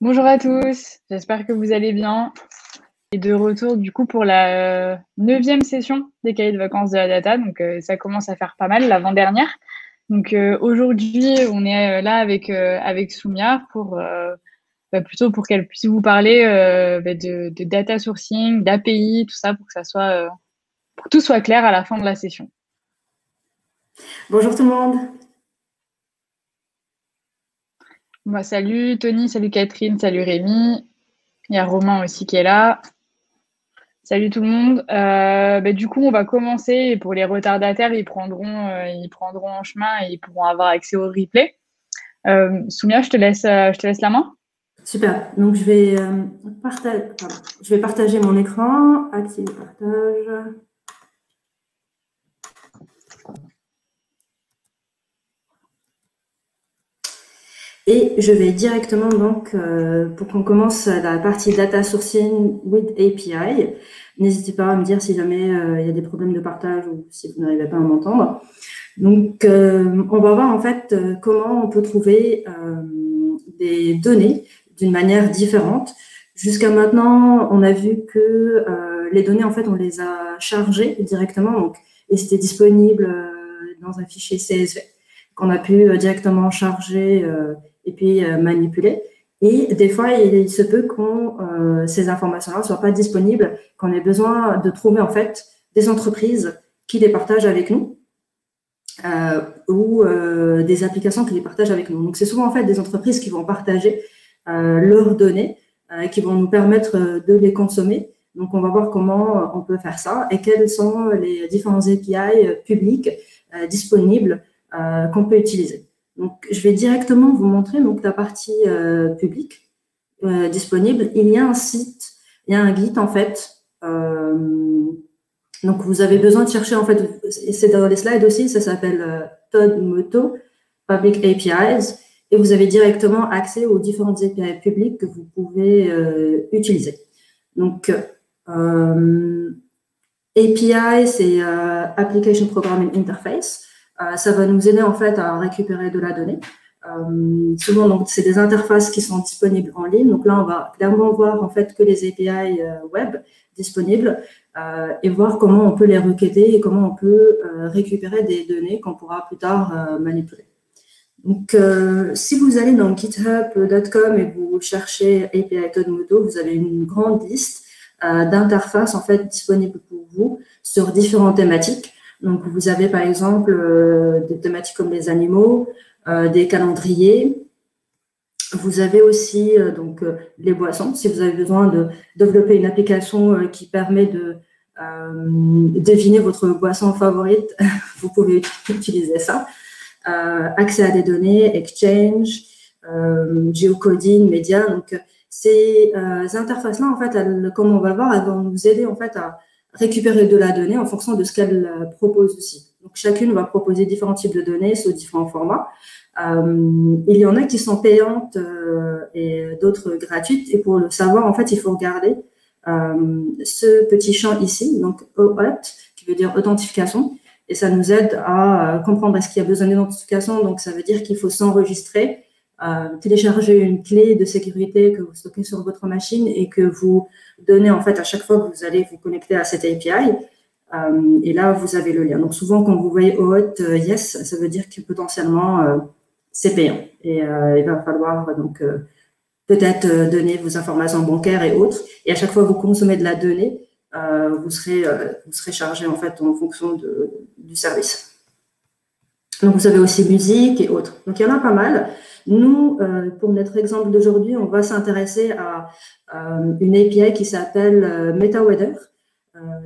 Bonjour à tous, j'espère que vous allez bien. Et de retour du coup pour la neuvième session des cahiers de vacances de la data. Donc ça commence à faire pas mal, l'avant-dernière. Donc aujourd'hui, on est là avec Soumia pour plutôt pour qu'elle puisse vous parler de data sourcing, d'API, tout ça pour que ça soit pour que tout soit clair à la fin de la session. Bonjour tout le monde. Moi, salut Tony, salut Catherine, salut Rémi. Il y a Romain aussi qui est là. Salut tout le monde. Du coup, on va commencer. Et pour les retardataires, ils prendront en chemin et ils pourront avoir accès au replay. Soumia, je te laisse la main. Super. Donc je vais partager mon écran. Activer partage. Et je vais directement donc pour qu'on commence la partie data sourcing with API. N'hésitez pas à me dire si jamais il y a des problèmes de partage ou si vous n'arrivez pas à m'entendre. Donc on va voir en fait comment on peut trouver des données d'une manière différente. Jusqu'à maintenant, on a vu que les données, en fait, on les a chargées directement, donc, et c'était disponible dans un fichier CSV qu'on a pu directement charger et puis manipuler. Et des fois, il se peut que ces informations-là ne soient pas disponibles, qu'on ait besoin de trouver, en fait, des entreprises qui les partagent avec nous ou des applications qui les partagent avec nous. Donc, c'est souvent, en fait, des entreprises qui vont partager leurs données qui vont nous permettre de les consommer. Donc, on va voir comment on peut faire ça et quels sont les différents API publics disponibles qu'on peut utiliser. Donc, je vais directement vous montrer donc, la partie publique disponible. Il y a un site, il y a un guide en fait. Donc, vous avez besoin de chercher en fait, c'est dans les slides aussi, ça s'appelle TODMOTO, Public APIs. Et vous avez directement accès aux différentes API publiques que vous pouvez utiliser. Donc, API, c'est Application Programming Interface. Ça va nous aider en fait à récupérer de la donnée. Souvent, donc, c'est des interfaces qui sont disponibles en ligne. Donc là, on va clairement voir en fait que les API web disponibles et voir comment on peut les requêter et comment on peut récupérer des données qu'on pourra plus tard manipuler. Donc, si vous allez dans github.com et vous cherchez API TODMOTO, vous avez une grande liste d'interfaces en fait disponibles pour vous sur différentes thématiques. Donc, vous avez par exemple des thématiques comme les animaux, des calendriers. Vous avez aussi donc les boissons. Si vous avez besoin de développer une application qui permet de deviner votre boisson favorite, vous pouvez utiliser ça. Accès à des données, exchange, geocoding, médias. Donc, ces interfaces-là, en fait, comme on va le voir, elles vont nous aider en fait à récupérer de la donnée en fonction de ce qu'elles proposent aussi. Donc, chacune va proposer différents types de données sous différents formats. Il y en a qui sont payantes et d'autres gratuites. Et pour le savoir, en fait, il faut regarder ce petit champ ici, donc OAuth, qui veut dire authentification. Et ça nous aide à comprendre est-ce qu'il y a besoin d'identification. Donc, ça veut dire qu'il faut s'enregistrer, télécharger une clé de sécurité que vous stockez sur votre machine et que vous donnez en fait à chaque fois que vous allez vous connecter à cette API. Et là, vous avez le lien. Donc, souvent, quand vous voyez OAuth yes, ça veut dire que potentiellement, c'est payant. Et il va falloir donc peut-être donner vos informations bancaires et autres. Et à chaque fois que vous consommez de la donnée, vous serez chargé en fait en fonction du service. Donc, vous avez aussi musique et autres. Donc, il y en a pas mal. Nous, pour notre exemple d'aujourd'hui, on va s'intéresser à une API qui s'appelle MetaWeather.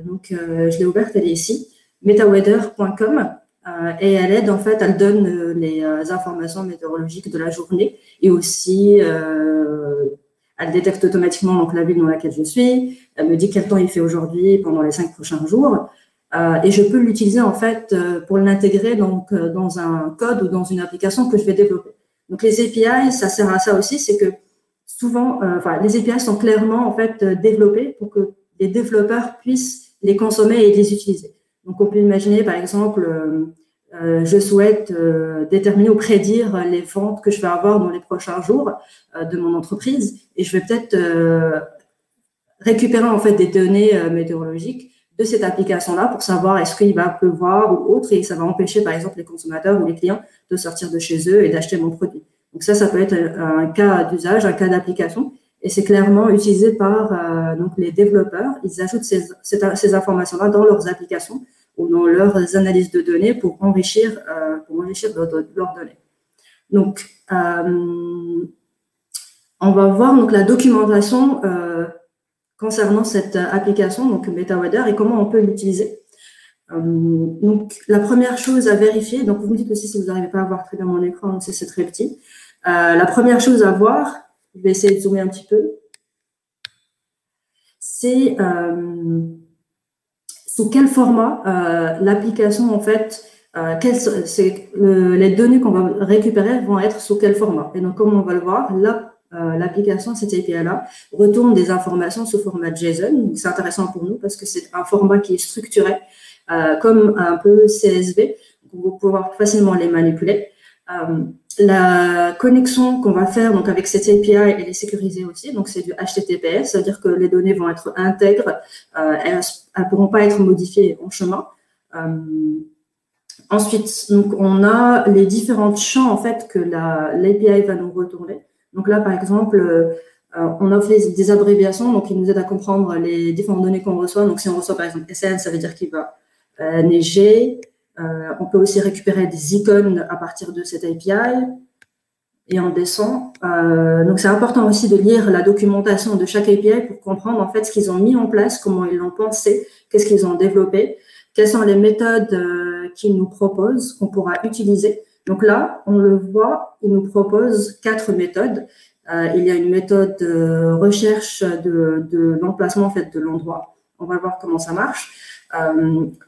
Donc, je l'ai ouverte, elle est ici, metaweather.com. Et elle aide, en fait, elle donne les informations météorologiques de la journée et aussi elle détecte automatiquement donc, la ville dans laquelle je suis. Elle me dit quel temps il fait aujourd'hui pendant les 5 prochains jours. Et je peux l'utiliser en fait pour l'intégrer donc dans un code ou dans une application que je vais développer. Donc les API, ça sert à ça aussi, c'est que souvent, les API sont clairement en fait développés pour que les développeurs puissent les consommer et les utiliser. Donc on peut imaginer par exemple je souhaite déterminer ou prédire les ventes que je vais avoir dans les prochains jours de mon entreprise, et je vais peut-être récupérer en fait des données météorologiques de cette application-là pour savoir est-ce qu'il va pleuvoir ou autre, et ça va empêcher par exemple les consommateurs ou les clients de sortir de chez eux et d'acheter mon produit. Donc ça peut être un cas d'usage, un cas d'application, et c'est clairement utilisé par donc les développeurs. Ils ajoutent ces informations-là dans leurs applications ou dans leurs analyses de données pour enrichir leurs données. Donc, on va voir donc la documentation concernant cette application, donc MetaWeather, et comment on peut l'utiliser. Donc, la première chose à vérifier, donc vous me dites aussi si vous n'arrivez pas à voir très bien mon écran, c'est très petit. La première chose à voir, je vais essayer de zoomer un petit peu, c'est sous quel format l'application, en fait, les données qu'on va récupérer vont être sous quel format. Et donc, comme on va le voir, là, l'application, cette API-là, retourne des informations sous format JSON. C'est intéressant pour nous parce que c'est un format qui est structuré, comme un peu CSV. Donc, on va pouvoir facilement les manipuler. La connexion qu'on va faire donc avec cette API, elle est sécurisée aussi, donc c'est du HTTPS, c'est-à-dire que les données vont être intègres, elles ne pourront pas être modifiées en chemin. Ensuite, donc on a les différents champs en fait que l'API va nous retourner. Donc là, par exemple, on a fait des abréviations, donc ils nous aident à comprendre les différentes données qu'on reçoit. Donc si on reçoit par exemple SN, ça veut dire qu'il va neiger. On peut aussi récupérer des icônes à partir de cette API et on descend. Donc, c'est important aussi de lire la documentation de chaque API pour comprendre en fait ce qu'ils ont mis en place, comment ils l'ont pensé, qu'est-ce qu'ils ont développé, quelles sont les méthodes qu'ils nous proposent, qu'on pourra utiliser. Donc là, on le voit, ils nous proposent 4 méthodes. Il y a une méthode de recherche de l'emplacement en fait, de l'endroit. On va voir comment ça marche.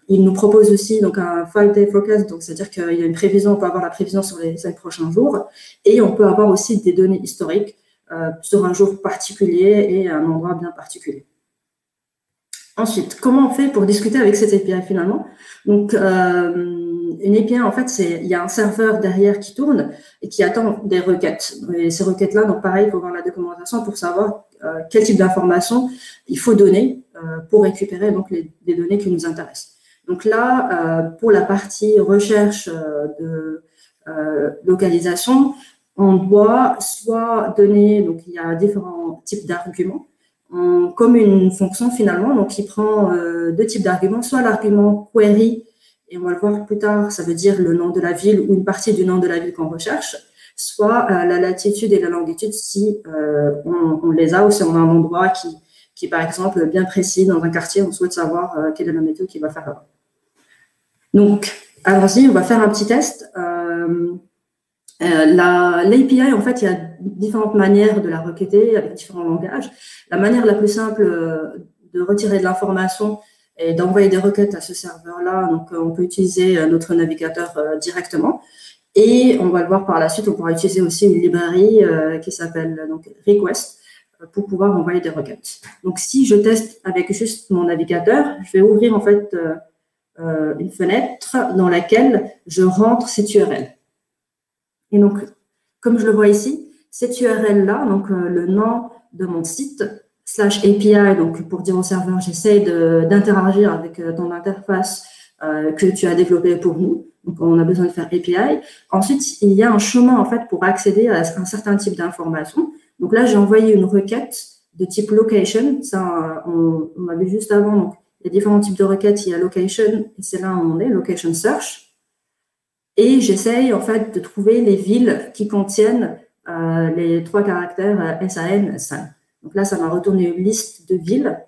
Il nous propose aussi donc un 5-day forecast, donc c'est-à-dire qu'il y a une prévision, on peut avoir la prévision sur les 5 prochains jours, et on peut avoir aussi des données historiques sur un jour particulier et un endroit bien particulier. Ensuite, comment on fait pour discuter avec cette API finalement? Donc, une API, en fait, il y a un serveur derrière qui tourne et qui attend des requêtes. Et ces requêtes-là, donc pareil, il faut voir la documentation pour savoir quel type d'informations il faut donner pour récupérer donc les données qui nous intéressent. Donc là, pour la partie recherche de localisation, on doit soit donner, donc il y a différents types d'arguments, comme une fonction finalement, donc qui prend 2 types d'arguments, soit l'argument query, et on va le voir plus tard, ça veut dire le nom de la ville ou une partie du nom de la ville qu'on recherche, soit la latitude et la longitude si on les a ou si on a un endroit qui est par exemple bien précis dans un quartier, on souhaite savoir quelle est la météo qu'il va faire là-bas. Donc, allons-y, on va faire un petit test. L'API, en fait, il y a différentes manières de la requêter avec différents langages. La manière la plus simple de retirer de l'information et d'envoyer des requêtes à ce serveur-là, donc on peut utiliser notre navigateur directement. Et on va le voir par la suite, on pourra utiliser aussi une librairie qui s'appelle donc Request pour pouvoir envoyer des requêtes. Donc, si je teste avec juste mon navigateur, je vais ouvrir en fait une fenêtre dans laquelle je rentre cette URL. Et donc, comme je le vois ici, cette URL-là, donc le nom de mon site, /API, donc pour dire au serveur, j'essaie d'interagir avec ton interface que tu as développée pour nous. Donc, on a besoin de faire API. Ensuite, il y a un chemin, en fait, pour accéder à un certain type d'information. Donc là, j'ai envoyé une requête de type location. Ça, on l'a vu juste avant. Donc, il y a différents types de requêtes. Il y a location, et c'est là où on est, location search. Et j'essaye, en fait, de trouver les villes qui contiennent les 3 caractères SAN, SAN. Donc là, ça m'a retourné une liste de villes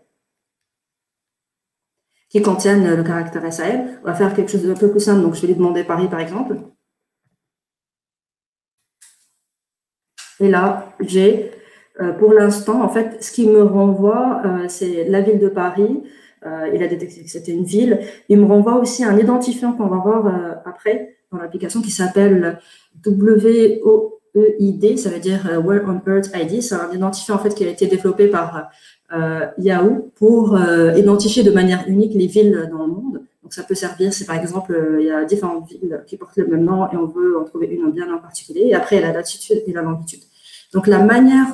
qui contiennent le caractère SAN. On va faire quelque chose d'un peu plus simple. Donc, je vais lui demander Paris, par exemple. Et là, j'ai, pour l'instant, en fait, ce qui me renvoie, c'est la ville de Paris. Il a détecté que c'était une ville. Il me renvoie aussi un identifiant qu'on va voir après dans l'application qui s'appelle WOEID, ça veut dire Where on Earth ID. C'est un identifiant en fait qui a été développé par Yahoo pour identifier de manière unique les villes dans le monde. Donc, ça peut servir si, par exemple, il y a différentes villes qui portent le même nom et on veut en trouver une bien en particulier. Et après, il y a la latitude et la longitude. Donc, la manière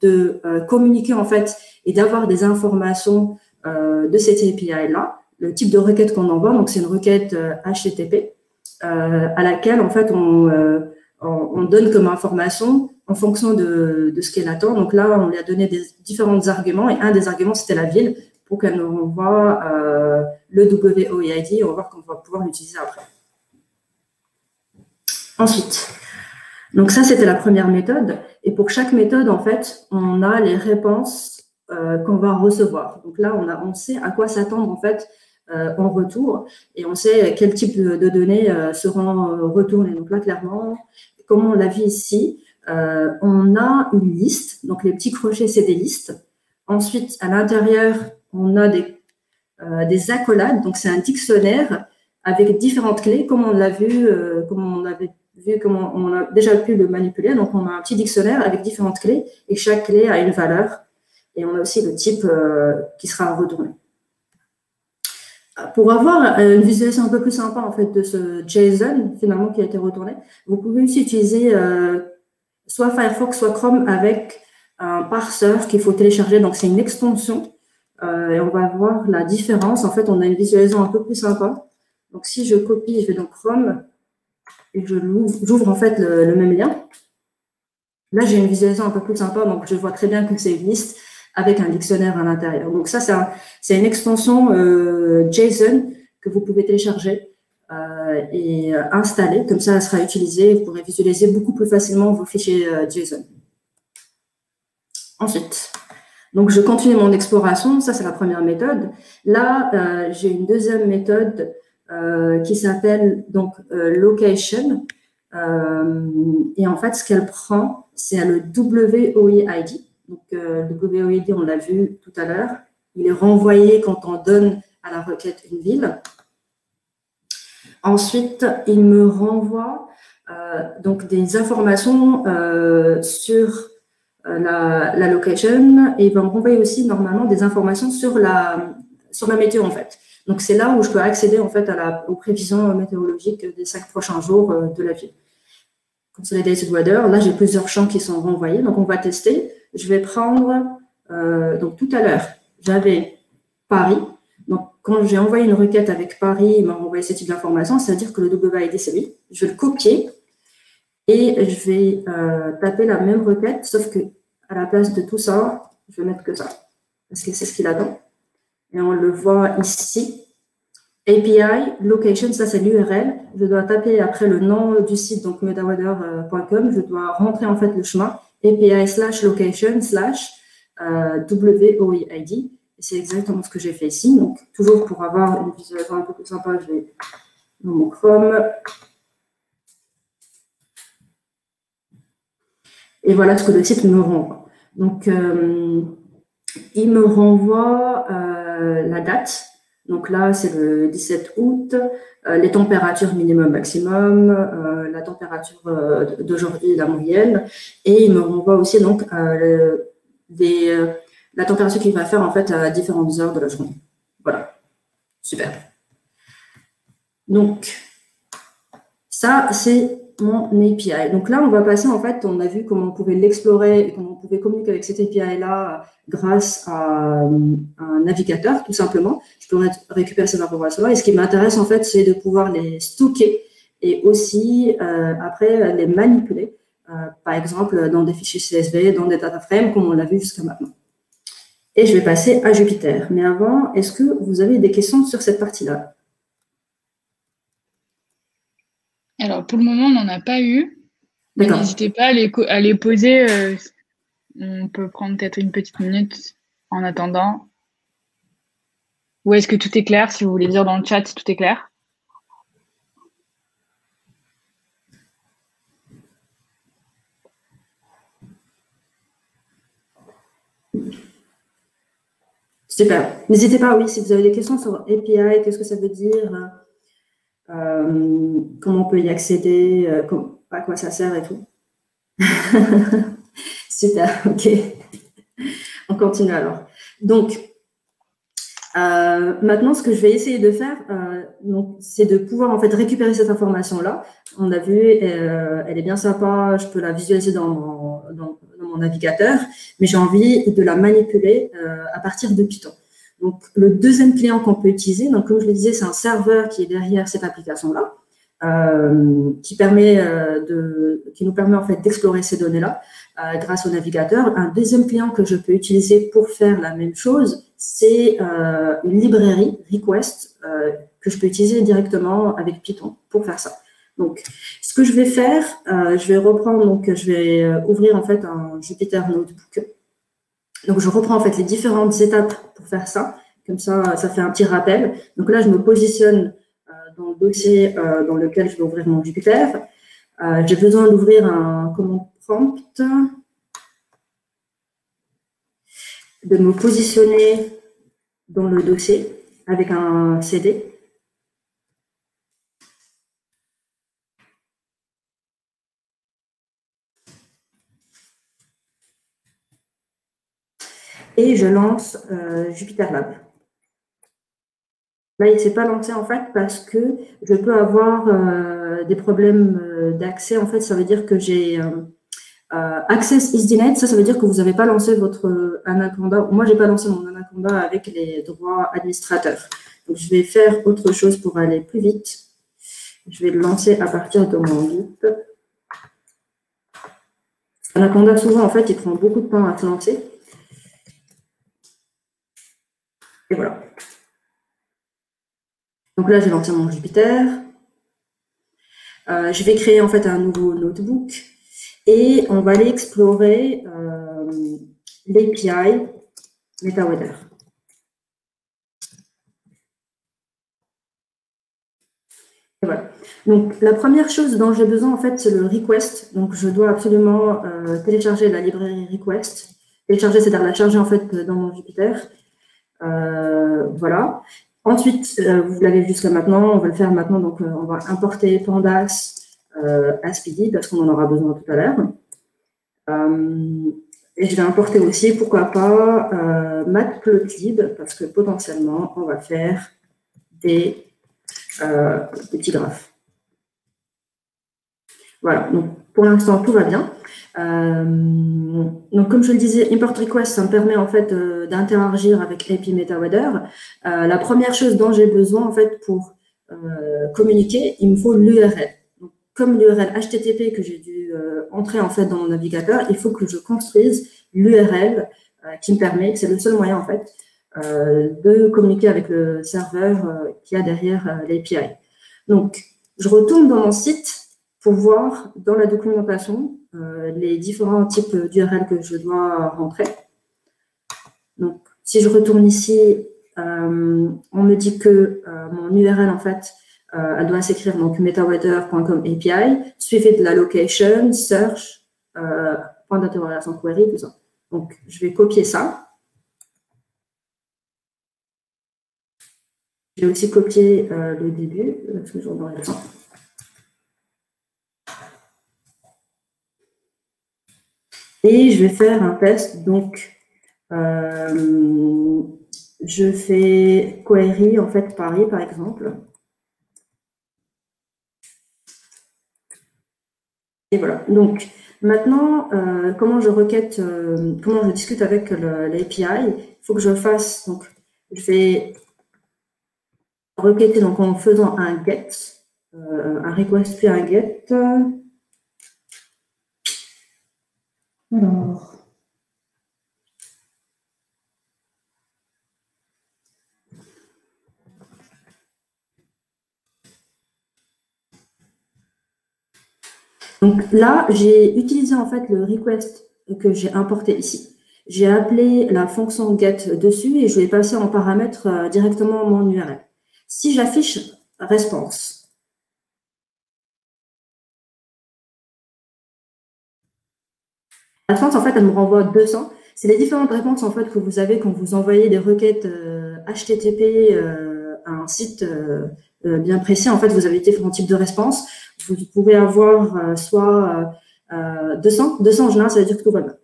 de communiquer, en fait, et d'avoir des informations de cette API-là, le type de requête qu'on envoie, donc c'est une requête HTTP, à laquelle, en fait, on donne comme information en fonction de ce qu'elle attend. Donc là, on lui a donné différents arguments, et un des arguments, c'était la ville, pour qu'elle nous renvoie le WOEID, et on va voir qu'on va pouvoir l'utiliser après. Ensuite, donc ça, c'était la première méthode. Et pour chaque méthode, en fait, on a les réponses qu'on va recevoir. Donc là, on sait à quoi s'attendre, en fait, en retour, et on sait quel type de données seront retournées. Donc là, clairement, comme on l'a vu ici, on a une liste. Donc les petits crochets, c'est des listes. Ensuite, à l'intérieur, on a des accolades. Donc c'est un dictionnaire avec différentes clés, comme on l'a vu, comme on a déjà pu le manipuler. Donc on a un petit dictionnaire avec différentes clés, et chaque clé a une valeur. Et on a aussi le type qui sera retourné. Pour avoir une visualisation un peu plus sympa, en fait, de ce JSON, finalement, qui a été retourné, vous pouvez aussi utiliser soit Firefox, soit Chrome avec un parseur qu'il faut télécharger. Donc, c'est une extension et on va voir la différence. En fait, on a une visualisation un peu plus sympa. Donc, si je copie, je vais dans Chrome et j'ouvre en fait le même lien. Là, j'ai une visualisation un peu plus sympa. Donc, je vois très bien que c'est une liste avec un dictionnaire à l'intérieur. Donc, ça, c'est une extension JSON que vous pouvez télécharger et installer. Comme ça, elle sera utilisée. Vous pourrez visualiser beaucoup plus facilement vos fichiers JSON. Ensuite, donc je continue mon exploration. Ça, c'est la première méthode. Là, j'ai une deuxième méthode qui s'appelle donc location. Et en fait, ce qu'elle prend, c'est le WOEID. Donc, le WOEID, on l'a vu tout à l'heure. Il est renvoyé quand on donne à la requête une ville. Ensuite, il me renvoie donc des informations sur la location, et il va me renvoyer aussi normalement des informations sur la météo en fait. Donc c'est là où je peux accéder en fait aux prévisions météorologiques des 5 prochains jours de la ville. Consolidated Weather, là j'ai plusieurs champs qui sont renvoyés, donc on va tester. Je vais prendre, donc tout à l'heure, j'avais Paris. Donc quand j'ai envoyé une requête avec Paris, il m'a renvoyé ce type d'information, c'est-à-dire que le WID c'est lui. Je vais le copier et je vais taper la même requête, sauf que à la place de tout ça, je vais mettre que ça, parce que c'est ce qu'il attend. Et on le voit ici. API, location, ça c'est l'URL. Je dois taper après le nom du site, donc metaweather.com. Je dois rentrer en fait le chemin API/location/WOEID. Et c'est exactement ce que j'ai fait ici. Donc, toujours pour avoir une visualisation un peu plus sympa, je vais dans mon Chrome. Et voilà ce que le site me renvoie. Donc, il me renvoie la date. Donc là, c'est le 17 août, les températures minimum, maximum, la température d'aujourd'hui, la moyenne. Et il me renvoie aussi donc la température qu'il va faire en fait à différentes heures de la journée. Voilà, super. Donc, ça, c'est mon API. Donc là, on va passer, en fait, on a vu comment on pouvait l'explorer et comment on pouvait communiquer avec cette API-là grâce à un navigateur, tout simplement. Je peux récupérer ces informations-là. Et ce qui m'intéresse, en fait, c'est de pouvoir les stocker et aussi, après, les manipuler, par exemple, dans des fichiers CSV, dans des data frames, comme on l'a vu jusqu'à maintenant. Et je vais passer à Jupyter. Mais avant, est-ce que vous avez des questions sur cette partie-là? Alors, pour le moment, on n'en a pas eu. Mais n'hésitez pas à les poser. On peut prendre peut-être une petite minute en attendant. Ou est-ce que tout est clair? Si vous voulez dire dans le chat si tout est clair. Super. N'hésitez pas, oui, si vous avez des questions sur API, qu'est-ce que ça veut dire, comment on peut y accéder, à quoi ça sert et tout. Super, ok. On continue alors. Donc, Maintenant, ce que je vais essayer de faire, c'est de pouvoir en fait récupérer cette information-là. On a vu, elle est bien sympa, je peux la visualiser dans mon navigateur, mais j'ai envie de la manipuler à partir de Python. Donc, le deuxième client qu'on peut utiliser, donc comme je le disais, c'est un serveur qui est derrière cette application-là, qui nous permet en fait d'explorer ces données-là grâce au navigateur. Un deuxième client que je peux utiliser pour faire la même chose, c'est une librairie request que je peux utiliser directement avec Python pour faire ça. Donc, ce que je vais faire, je vais reprendre, donc je vais ouvrir en fait un Jupyter Notebook. Donc, je reprends en fait les différentes étapes pour faire ça. Comme ça, ça fait un petit rappel. Donc là, je me positionne dans le dossier dans lequel je vais ouvrir mon Jupyter. J'ai besoin d'ouvrir un command prompt, de me positionner dans le dossier avec un CD. Et je lance Jupyter Lab. Là, il ne s'est pas lancé en fait parce que je peux avoir des problèmes d'accès. En fait, ça veut dire que j'ai Access is denied. Ça veut dire que vous n'avez pas lancé votre Anaconda. Moi, je n'ai pas lancé mon Anaconda avec les droits administrateurs. Donc, je vais faire autre chose pour aller plus vite. Je vais le lancer à partir de mon Git. Anaconda, souvent, en fait, il prend beaucoup de temps à se lancer. Et voilà. Donc là, j'ai lancé mon Jupyter. Je vais créer en fait un nouveau notebook et on va aller explorer l'API MetaWeather. Et voilà. Donc la première chose dont j'ai besoin en fait, c'est le request. Donc je dois absolument télécharger la librairie request. Télécharger, c'est-à-dire la charger en fait dans mon Jupyter. Voilà. Ensuite, vous l'avez vu jusqu'à maintenant, on va le faire maintenant, donc on va importer pandas ASPD parce qu'on en aura besoin tout à l'heure. Et je vais importer aussi, pourquoi pas, Matplotlib parce que potentiellement, on va faire des petits graphes. Voilà, donc pour l'instant, tout va bien. Donc, comme je le disais, import request, ça me permet en fait d'interagir avec API MetaWeather. La première chose dont j'ai besoin en fait pour communiquer, il me faut l'URL. Comme l'URL HTTP que j'ai dû entrer en fait dans mon navigateur, il faut que je construise l'URL qui me permet, c'est le seul moyen en fait, de communiquer avec le serveur qui a derrière l'API. Donc, je retourne dans mon site pour voir dans la documentation les différents types d'URL que je dois rentrer. Donc, si je retourne ici, on me dit que mon URL, en fait, elle doit s'écrire donc metaweather.com API, suivi de la location, search, point d'interrogation query, tout ça. Donc, je vais copier ça. Je vais aussi copier le début, parce que j'en aurai besoin. Et je vais faire un test, donc je fais query, en fait, Paris, par exemple. Et voilà. Donc, maintenant, comment je discute avec l'API, il faut que je fasse, donc, je vais requêter donc, en faisant un get, un request puis un get. Alors. Donc là, j'ai utilisé en fait le request que j'ai importé ici. J'ai appelé la fonction get dessus et je vais passer en paramètre directement mon URL. Si j'affiche response, la réponse en fait, elle me renvoie 200. C'est les différentes réponses en fait que vous avez quand vous envoyez des requêtes HTTP à un site bien précis. En fait, vous avez différents types de réponses. Vous pouvez avoir soit 200 en général, ça veut dire que tout va bien.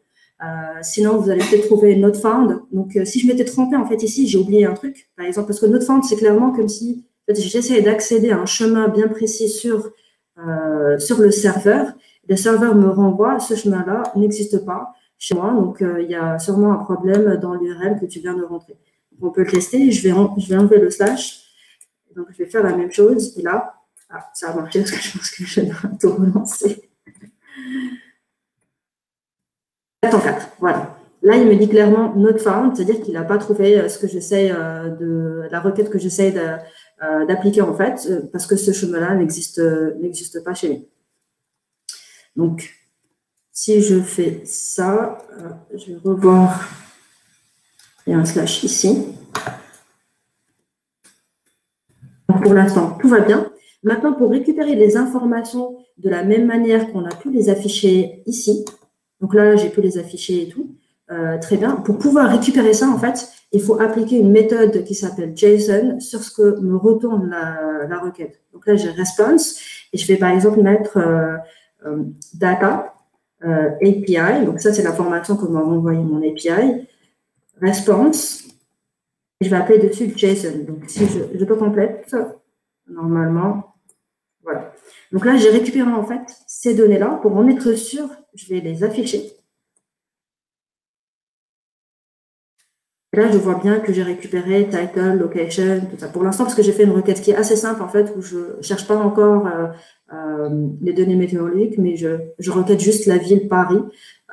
Sinon, vous allez peut-être trouver not found. Donc, si je m'étais trompée, en fait, ici, j'ai oublié un truc, par exemple, parce que not found, c'est clairement comme si en fait, j'essayais d'accéder à un chemin bien précis sur le serveur. Le serveur me renvoie, ce chemin-là n'existe pas chez moi, donc il y a sûrement un problème dans l'URL que tu viens de rentrer. Donc, on peut le tester, je vais enlever le slash, donc je vais faire la même chose, et là, ça a marché parce que je pense que je dois tout relancer. 404, voilà. Là, il me dit clairement not found, c'est-à-dire qu'il n'a pas trouvé ce que j'essaie la requête que j'essaie d'appliquer en fait, parce que ce chemin-là n'existe pas chez lui. Donc, si je fais ça, je vais revoir, il y a un slash ici. Donc, pour l'instant, tout va bien. Maintenant, pour récupérer les informations de la même manière qu'on a pu les afficher ici, donc là, j'ai pu les afficher et tout, très bien. Pour pouvoir récupérer ça, en fait, il faut appliquer une méthode qui s'appelle JSON sur ce que me retourne la requête. Donc là, j'ai response et je vais par exemple mettre data API. Donc ça, c'est l'information que m'a envoyé mon API. Response. Et je vais appeler dessus JSON. Donc si je peux complète, normalement, voilà. Donc là, j'ai récupéré en fait ces données-là. Pour en être sûr, je vais les afficher. Là, je vois bien que j'ai récupéré title, location, tout ça. Pour l'instant, parce que j'ai fait une requête qui est assez simple, en fait, où je ne cherche pas encore les données météorologiques, mais je requête juste la ville Paris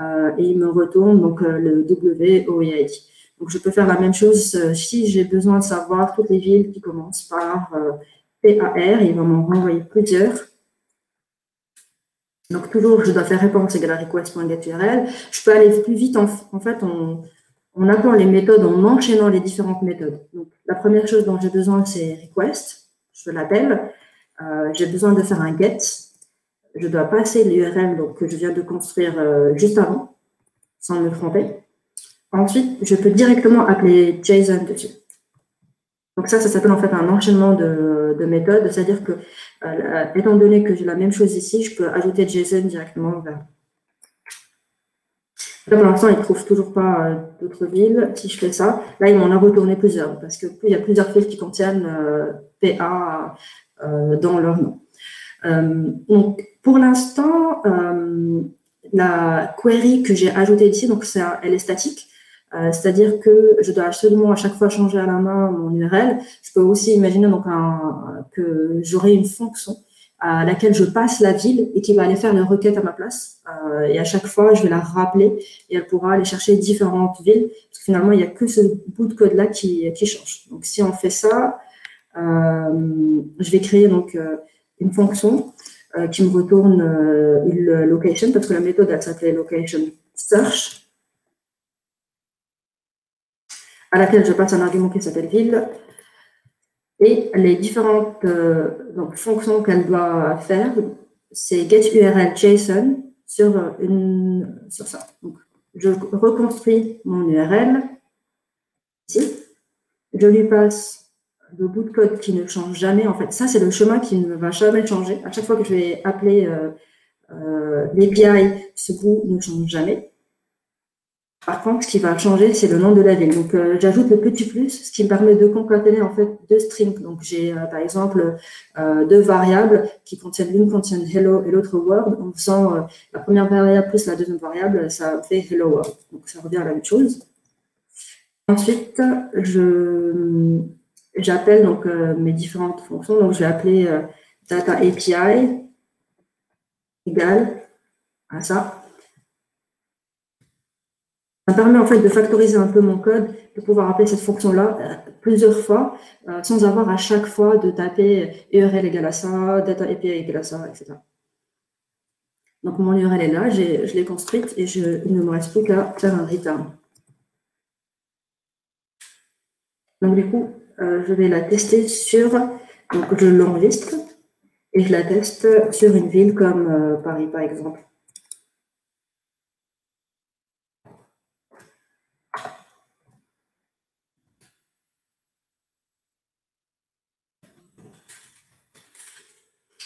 et il me retourne donc le WOEID. Donc, je peux faire la même chose si j'ai besoin de savoir toutes les villes qui commencent par PAR. Il va m'en renvoyer plusieurs. Donc, toujours, je dois faire réponse égale à request.getURL. Je peux aller plus vite, en fait, en appelant les méthodes, en enchaînant les différentes méthodes. Donc, la première chose dont j'ai besoin, c'est request. Je l'appelle. J'ai besoin de faire un get. Je dois passer l'URL que je viens de construire juste avant, sans me tromper. Ensuite, je peux directement appeler JSON dessus. Donc ça s'appelle en fait un enchaînement de méthodes. C'est-à-dire que, étant donné que j'ai la même chose ici, je peux ajouter JSON directement vers. Là, pour l'instant, il ne trouve toujours pas d'autres villes. Si je fais ça, là, il m'en a retourné plusieurs, parce qu'il y a plusieurs villes qui contiennent PA dans leur nom. Donc, pour l'instant, la query que j'ai ajoutée ici, donc elle est statique. C'est-à-dire que je dois absolument à chaque fois changer à la main mon URL. Je peux aussi imaginer donc que j'aurai une fonction à laquelle je passe la ville et qui va aller faire une requête à ma place. Et à chaque fois, je vais la rappeler et elle pourra aller chercher différentes villes. Parce que finalement, il n'y a que ce bout de code-là qui change. Donc, si on fait ça, je vais créer donc une fonction qui me retourne une location parce que la méthode, elle s'appelait location search, à laquelle je passe un argument qui s'appelle ville. Et les différentes fonctions qu'elle doit faire, c'est getURL JSON sur ça. Donc, je reconstruis mon URL ici. Je lui passe le bout de code qui ne change jamais. En fait, ça, c'est le chemin qui ne va jamais changer. À chaque fois que je vais appeler l'API, ce bout ne change jamais. Par contre, ce qui va changer, c'est le nom de la ville. Donc, j'ajoute le petit plus, ce qui me permet de concaténer en fait deux strings. Donc, j'ai par exemple deux variables qui contiennent l'une contient hello et l'autre world. En faisant la première variable plus la deuxième variable, ça fait hello world. Donc, ça revient à la même chose. Ensuite, j'appelle donc mes différentes fonctions. Donc, je vais appeler data API égale à ça. Ça me permet en fait de factoriser un peu mon code, de pouvoir appeler cette fonction-là plusieurs fois, sans avoir à chaque fois de taper URL égale à ça, data API égale à ça, etc. Donc mon URL est là, je l'ai construite et il ne me reste plus qu'à faire un return. Donc du coup, je vais la tester donc je l'enregistre et je la teste sur une ville comme Paris par exemple.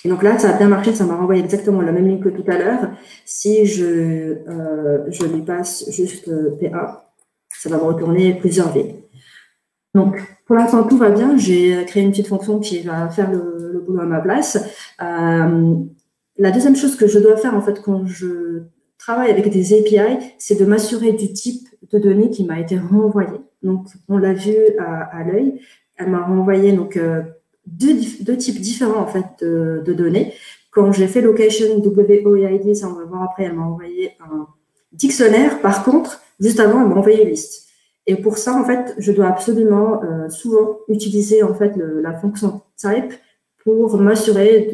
Et donc là, ça a bien marché, ça m'a renvoyé exactement la même ligne que tout à l'heure. Si je lui passe juste PA, ça va me retourner plusieurs villes. Donc, pour l'instant, tout va bien. J'ai créé une petite fonction qui va faire le boulot à ma place. La deuxième chose que je dois faire, en fait, quand je travaille avec des API, c'est de m'assurer du type de données qui m'a été renvoyé. Donc, on l'a vu à l'œil. Elle m'a renvoyé donc, deux types différents, en fait, de données. Quand j'ai fait location WOEID, ça on va voir après, elle m'a envoyé un dictionnaire. Par contre, juste avant, elle m'a envoyé une liste. Et pour ça, en fait, je dois absolument souvent utiliser en fait la fonction type pour m'assurer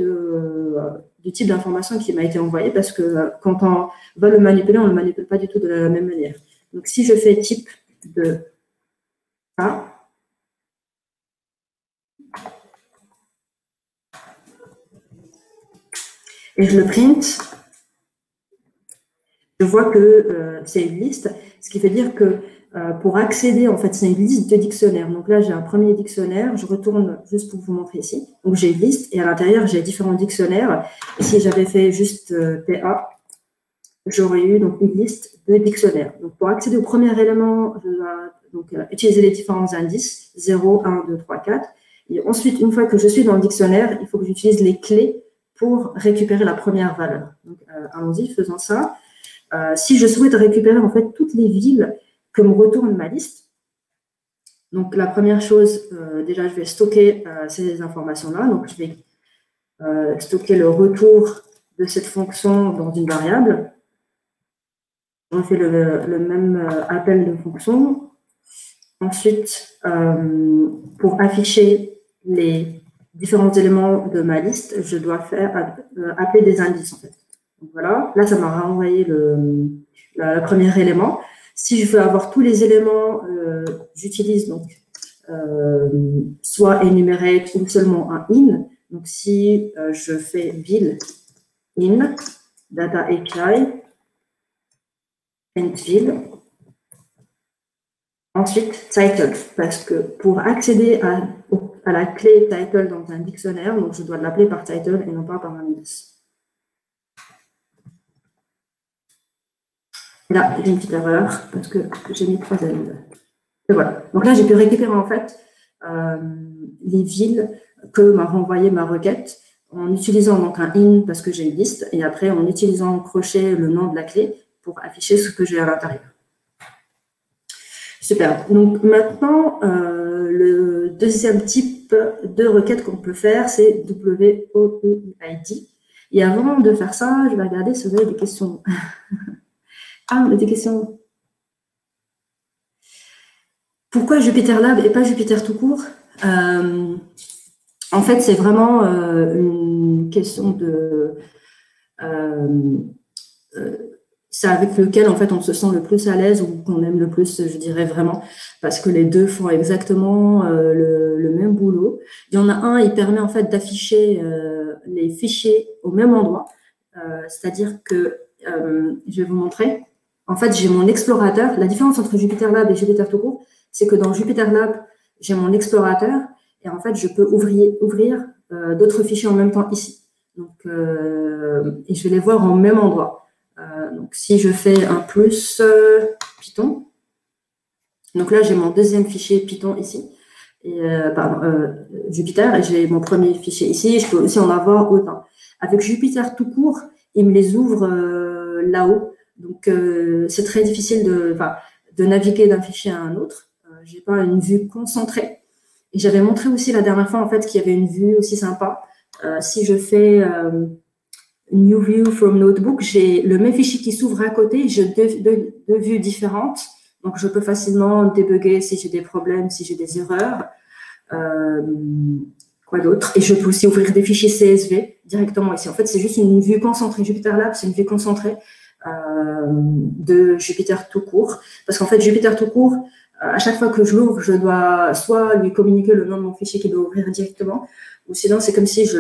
du type d'information qui m'a été envoyé, parce que quand on va le manipuler, on ne le manipule pas du tout de la même manière. Donc, si je fais type de A, et je le print, je vois que c'est une liste, ce qui veut dire que pour accéder, en fait, c'est une liste de dictionnaires. Donc là, j'ai un premier dictionnaire, je retourne juste pour vous montrer ici. Donc j'ai une liste et à l'intérieur, j'ai différents dictionnaires. Et si j'avais fait juste PA, j'aurais eu donc une liste de dictionnaires. Donc pour accéder au premier élément, je dois donc, utiliser les différents indices, 0, 1, 2, 3, 4. Et ensuite, une fois que je suis dans le dictionnaire, il faut que j'utilise les clés pour récupérer la première valeur. Donc allons-y, faisons ça. Si je souhaite récupérer en fait toutes les villes que me retourne ma liste, donc la première chose, déjà je vais stocker ces informations-là. Donc je vais stocker le retour de cette fonction dans une variable. On fait le même appel de fonction. Ensuite, pour afficher les différents éléments de ma liste, je dois faire appeler des indices en fait. Donc voilà, là ça m'a renvoyé le premier élément. Si je veux avoir tous les éléments, j'utilise donc soit enumerate ou seulement un in. Donc si je fais bill in data API and bill, ensuite title, parce que pour accéder à la clé title dans un dictionnaire, donc je dois l'appeler par title et non pas par un indice. Là, j'ai une petite erreur parce que j'ai mis 3 L. Et voilà. Donc là, j'ai pu récupérer en fait les villes que m'a renvoyé ma requête en utilisant donc un in parce que j'ai une liste et après en utilisant en crochet le nom de la clé pour afficher ce que j'ai à l'intérieur. Super. Donc maintenant, le deuxième type de requête qu'on peut faire, c'est WOEID. Et avant de faire ça, je vais regarder si vous avez des questions. Ah, des questions. Pourquoi Jupyter Lab et pas Jupyter tout court? En fait, c'est vraiment une question de... c'est avec lequel, en fait, on se sent le plus à l'aise ou qu'on aime le plus, je dirais vraiment, parce que les deux font exactement le même boulot. Il y en a un, il permet, en fait, d'afficher les fichiers au même endroit. C'est-à-dire que, je vais vous montrer, en fait, j'ai mon explorateur. La différence entre Jupyter Lab et Jupyter tout court, c'est que dans Jupyter Lab, j'ai mon explorateur et en fait, je peux ouvrir d'autres fichiers en même temps ici. Donc, et je vais les voir au même endroit. Donc, si je fais un plus Python, donc là, j'ai mon deuxième fichier Python ici, et, Jupyter, et j'ai mon premier fichier ici, et je peux aussi en avoir autant. Avec Jupyter tout court, il me les ouvre là-haut, donc c'est très difficile de naviguer d'un fichier à un autre. J'ai pas une vue concentrée. Et j'avais montré aussi la dernière fois en fait qu'il y avait une vue aussi sympa. Si je fais New View from Notebook, j'ai le même fichier qui s'ouvre à côté, j'ai deux vues différentes. Donc, je peux facilement débugger si j'ai des problèmes, si j'ai des erreurs. Quoi d'autre? Et je peux aussi ouvrir des fichiers CSV directement ici. En fait, c'est juste une vue concentrée. Jupyter Lab, c'est une vue concentrée de Jupyter tout court. Parce qu'en fait, Jupyter tout court, à chaque fois que je l'ouvre, je dois soit lui communiquer le nom de mon fichier qu'il doit ouvrir directement, ou sinon, c'est comme si je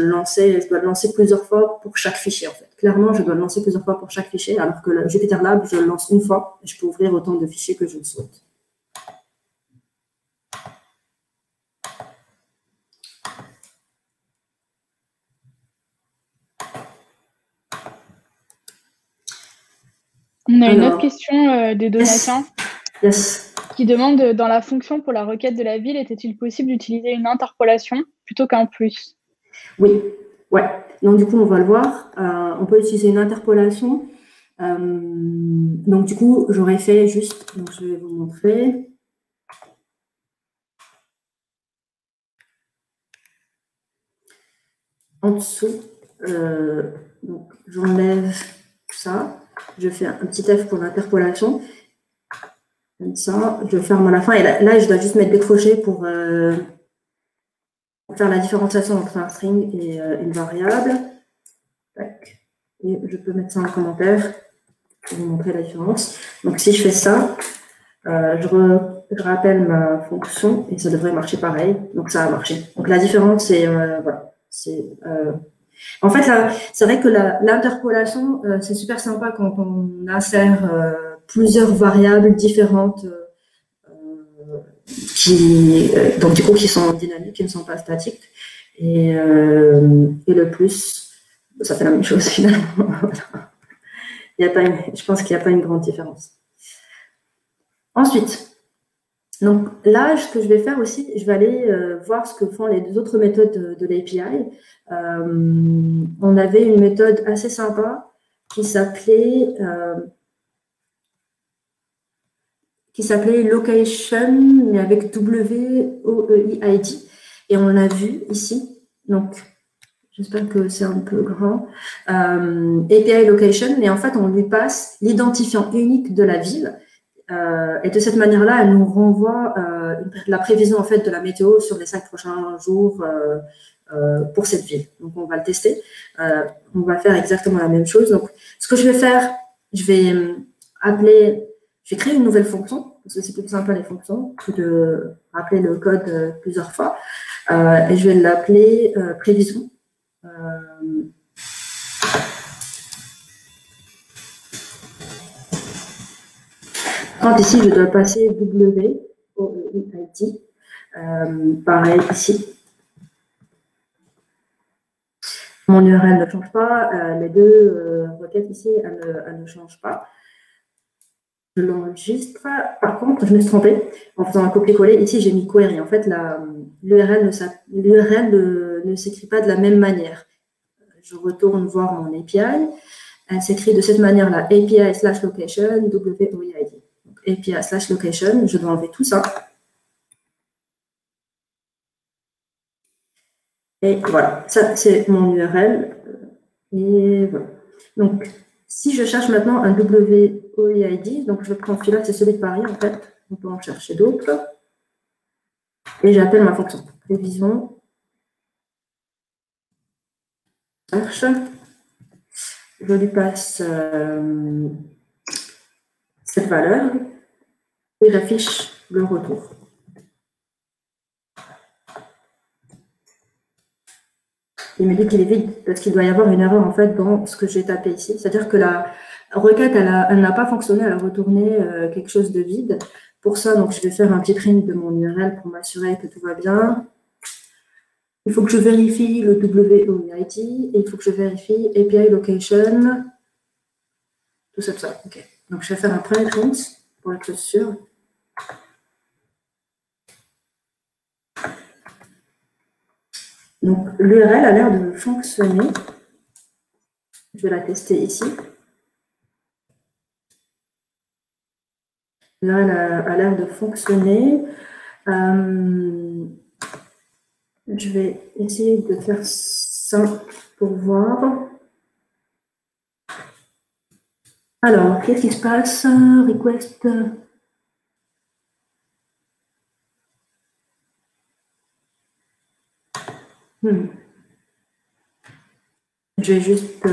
dois le lancer plusieurs fois pour chaque fichier, en fait. Clairement, je dois le lancer plusieurs fois pour chaque fichier, alors que le Jupyter Lab, je le lance une fois et je peux ouvrir autant de fichiers que je le souhaite. On a une autre Alors, question de Donatien yes. qui demande dans la fonction pour la requête de la ville, était-il possible d'utiliser une interpolation plutôt qu'un plus? Oui, ouais. Donc, du coup, on va le voir. On peut utiliser une interpolation. Donc, du coup, j'aurais fait juste, donc je vais vous montrer. En dessous, donc j'enlève ça. Je fais un petit F pour l'interpolation. Comme ça, je ferme à la fin. Et là je dois juste mettre des crochets pour faire la différenciation entre un string et une variable. Tac. Et je peux mettre ça en commentaire pour vous montrer la différence. Donc, si je fais ça, je rappelle ma fonction et ça devrait marcher pareil. Donc, ça a marché. Donc, la différence, c'est voilà. En fait, c'est vrai que l'interpolation, c'est super sympa quand on insère plusieurs variables différentes donc du coup qui sont dynamiques, qui ne sont pas statiques. Et le plus, ça fait la même chose finalement. Je pense qu'il n'y a pas une grande différence. Ensuite, donc là, ce que je vais faire aussi, je vais aller voir ce que font les deux autres méthodes de l'API. On avait une méthode assez sympa qui s'appelait location, mais avec WOEID. Et on l'a vu ici. Donc, j'espère que c'est un peu grand. API location, et en fait, on lui passe l'identifiant unique de la ville. Et de cette manière-là, elle nous renvoie la prévision en fait de la météo sur les 5 prochains jours pour cette ville. Donc, on va le tester. On va faire exactement la même chose. Donc, ce que je vais faire, je vais créer une nouvelle fonction, parce que c'est plus sympa les fonctions que de rappeler le code plusieurs fois. Et je vais l'appeler prévision. Quand ici, je dois passer WOEID. Pareil ici. Mon URL ne change pas. Les deux requêtes ici, elles ne changent pas. Je l'enregistre. Par contre, je me suis trompée en faisant un copier-coller. Ici, j'ai mis query. En fait, l'URL ne s'écrit pas de la même manière. Je retourne voir mon API. Elle s'écrit de cette manière-là, API/location, WOEID. API/location, je dois enlever tout ça. Et voilà, ça c'est mon URL. Et voilà. Donc, si je cherche maintenant un WOEID, donc je prends celui-là, c'est celui de Paris en fait. On peut en chercher d'autres. Et j'appelle ma fonction. Prévision. Cherche. Je lui passe cette valeur et j'affiche le retour. Il me dit qu'il est vide parce qu'il doit y avoir une erreur en fait dans ce que j'ai tapé ici. C'est-à-dire que la requête, elle n'a pas fonctionné, elle a retourné quelque chose de vide. Pour ça, donc, je vais faire un petit print de mon URL pour m'assurer que tout va bien. Il faut que je vérifie le WOEID et il faut que je vérifie API location. Tout ça, tout ça. OK. Donc, je vais faire un premier print pour être sûr. Donc, l'URL a l'air de fonctionner. Je vais la tester ici. L'URL a l'air de fonctionner. Je vais essayer de faire ça pour voir. Alors, qu'est-ce qui se passe? Request. Je vais juste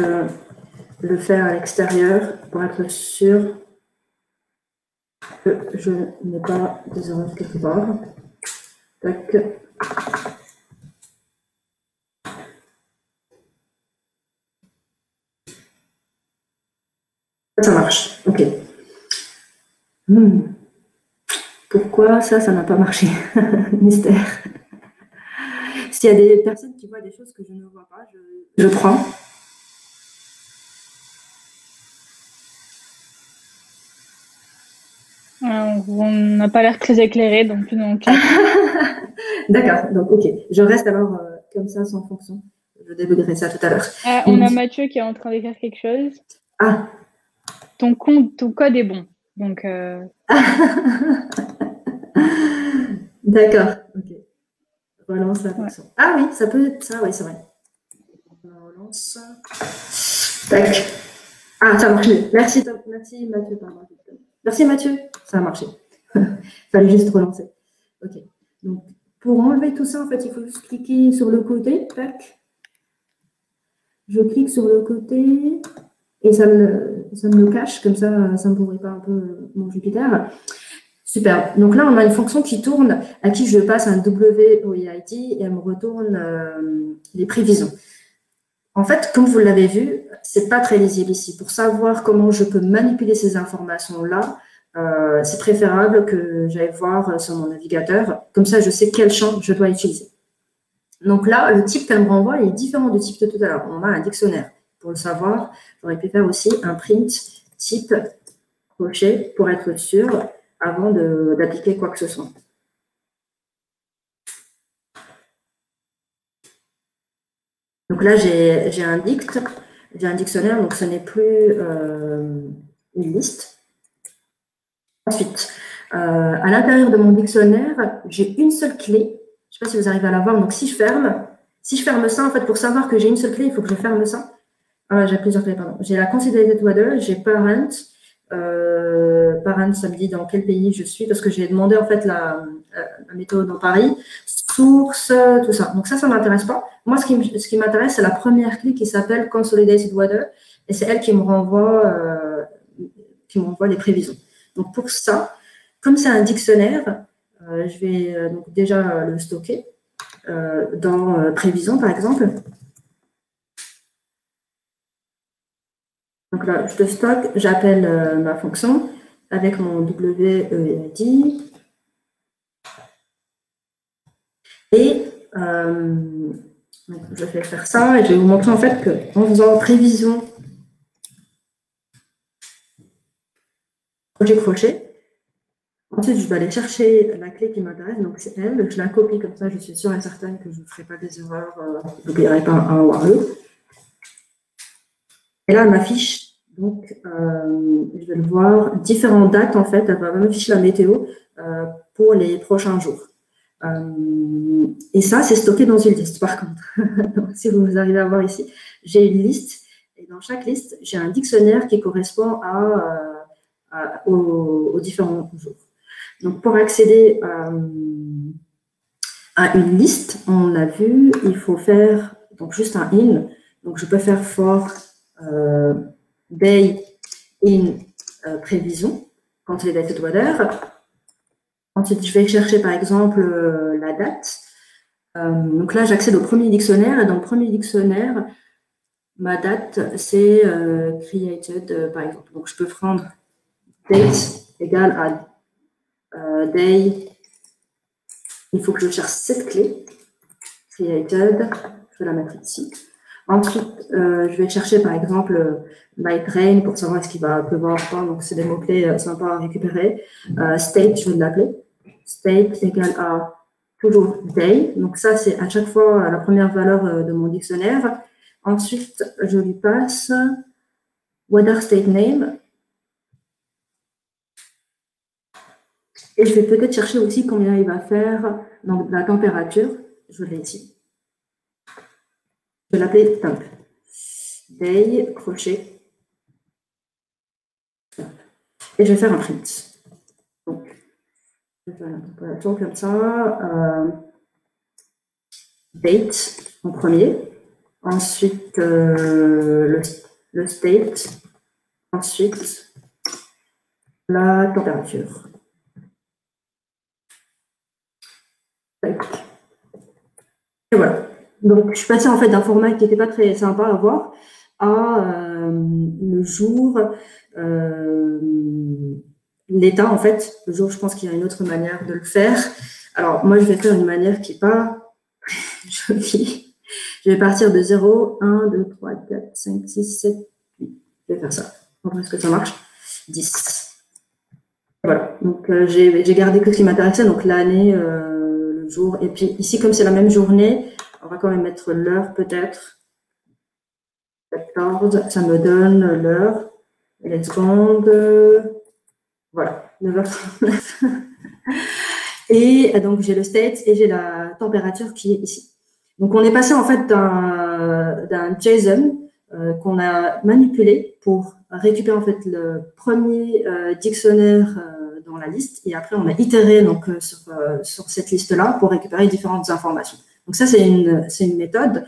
le faire à l'extérieur pour être sûr que je n'ai pas des erreurs quelque part. Tac. Ça marche. OK. Pourquoi ça n'a pas marché? Mystère. S'il y a des personnes qui voient des choses que je ne vois pas, je prends. On n'a pas l'air très éclairé, donc non. D'accord, donc ok. Je reste alors comme ça sans fonction. Je débuggerai ça tout à l'heure. Ah, on Donc, a Mathieu qui est en train d'écrire quelque chose. ah, Ton compte, ton code est bon. Donc, d'accord, ok. Relance la ouais. fonction. Ah oui, ça peut être ça, oui, c'est vrai. On relance. Tac. Ah, ça a marché. Merci, merci Mathieu. Pardon. Merci Mathieu. Ça a marché. Fallait juste relancer. Ok. Donc, pour enlever tout ça, en fait, il faut juste cliquer sur le côté. Tac. Je clique sur le côté et ça me le cache. Comme ça ne pourrit pas un peu mon Jupyter. Super. Donc là, on a une fonction qui tourne, à qui je passe un WOEID et elle me retourne les prévisions. En fait, comme vous l'avez vu, c'est pas très lisible ici. Pour savoir comment je peux manipuler ces informations-là, c'est préférable que j'aille voir sur mon navigateur. Comme ça, je sais quel champ je dois utiliser. Donc là, le type qu'elle me renvoie est différent du type de tout à l'heure. On a un dictionnaire. Pour le savoir, j'aurais pu faire aussi un print type crochet pour être sûr avant d'appliquer quoi que ce soit. Donc là, j'ai un dictionnaire, donc ce n'est plus une liste. Ensuite, à l'intérieur de mon dictionnaire, j'ai une seule clé. Je ne sais pas si vous arrivez à la voir. Donc, si je ferme ça, en fait, pour savoir que j'ai une seule clé, il faut que je ferme ça. J'ai plusieurs clés, pardon. J'ai la Considered Weather, j'ai Parent. Parent, ça me dit dans quel pays je suis, parce que j'ai demandé, en fait, la météo dans Paris. Source, tout ça. Donc, ça ne m'intéresse pas. Moi, ce qui m'intéresse, c'est la première clé qui s'appelle Consolidated Weather. Et c'est elle qui me renvoie les prévisions. Donc, pour ça, comme c'est un dictionnaire, je vais donc déjà le stocker dans prévision, par exemple. Donc là, je le stocke, j'appelle ma fonction avec mon WEID. Et donc je vais faire ça et je vais vous montrer en fait qu'en faisant prévision crochet, ensuite, je vais aller chercher la clé qui m'intéresse, donc c'est elle. Je la copie comme ça, je suis sûre et certaine que je ne ferai pas des erreurs, je n'oublierai pas un while. Et là, elle m'affiche, donc, je vais le voir, différentes dates en fait. Elle va m'afficher la météo pour les prochains jours. Et ça, c'est stocké dans une liste, par contre. Donc, si vous arrivez à voir ici, j'ai une liste, et dans chaque liste, j'ai un dictionnaire qui correspond aux différents jours. Donc, pour accéder à une liste, on l'a vu, il faut faire donc juste un in. Donc, je peux faire for day in prévision, consolidated weather. Ensuite, je vais chercher par exemple la date. Donc là, j'accède au premier dictionnaire. Et dans le premier dictionnaire, ma date, c'est created, par exemple. Donc, je peux prendre date égale à day. Il faut que je cherche cette clé. Created. Je vais la mettre ici. Ensuite, je vais chercher par exemple light rain pour savoir est-ce qu'il va pleuvoir ou pas. Donc, c'est des mots-clés sympas à récupérer. State, je vais l'appeler. State égale à toujours day. Donc, ça, c'est à chaque fois la première valeur de mon dictionnaire. Ensuite, je lui passe weather state name. Et je vais peut-être chercher aussi combien il va faire dans la température. Je l'ai ici. Je vais l'appeler temp. Day, crochet. Et je vais faire un print. Donc, je vais faire la température comme ça. Date en premier. Ensuite, le state. Ensuite, la température. Et voilà. Donc, je suis passée en fait d'un format qui n'était pas très sympa à voir à le jour, l'état en fait. Le jour, je pense qu'il y a une autre manière de le faire. Alors, moi, je vais faire une manière qui n'est pas jolie. Je vais partir de 0, 1, 2, 3, 4, 5, 6, 7, 8. Je vais faire ça. On va voir ce que ça marche. 10. Voilà, donc j'ai gardé que ce qui m'intéressait, donc l'année, le jour. Et puis ici, comme c'est la même journée, on va quand même mettre l'heure peut-être. 14, ça me donne l'heure et les secondes. Voilà, 9h39. Et donc j'ai le state et j'ai la température qui est ici. Donc on est passé en fait d'un JSON qu'on a manipulé pour récupérer en fait le premier dictionnaire dans la liste, et après on a itéré donc sur cette liste là pour récupérer différentes informations. Donc ça c'est une méthode,